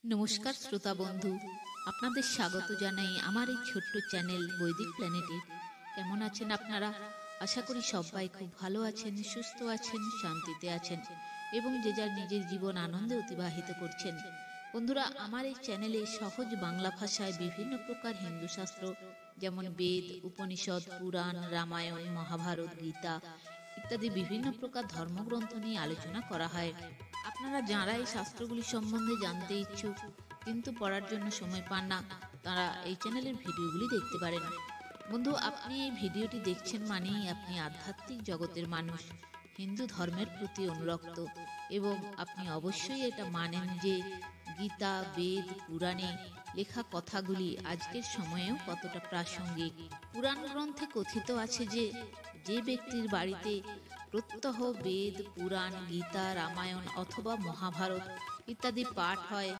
নমস্কার শ্রোতা বন্ধু, আপনাদের স্বাগত জানাই আমার এই ছোট্ট চ্যানেল বৈদিক প্ল্যানেটে। কেমন আছেন আপনারা? আশা করি সবাই খুব ভালো আছেন, সুস্থ আছেন, শান্তিতে আছেন এবং যে যার নিজের জীবন আনন্দে অতিবাহিত করছেন। বন্ধুরা, আমার এই চ্যানেলে সহজ বাংলা ভাষায় বিভিন্ন প্রকার হিন্দু শাস্ত্র যেমন বেদ, উপনিষদ, পুরাণ, রামায়ণ, মহাভারত, গীতা ইত্যাদি বিভিন্ন প্রকার ধর্মগ্রন্থ নিয়ে আলোচনা করা হয়। আপনারা যারা এই শাস্ত্রগুলি সম্বন্ধে জানতে ইচ্ছুক কিন্তু পড়ার জন্য সময় পান না, তারা এই চ্যানেলের ভিডিওগুলি দেখতে পারেন। বন্ধু, আপনি এই ভিডিওটি দেখছেন মানেই আপনি আধ্যাত্মিক জগতের মানুষ, হিন্দু ধর্মের প্রতি অনুরক্ত এবং আপনি অবশ্যই এটা মানেন যে গীতা, বেদ, পুরাণে লেখা কথাগুলি আজকের সময়েও কতটা প্রাসঙ্গিক। পুরাণ গ্রন্থে কথিত আছে যে যে ব্যক্তির বাড়িতে প্রত্যহ বেদ, পুরাণ, গীতা, রামায়ণ অথবা মহাভারত ইত্যাদি পাঠ হয়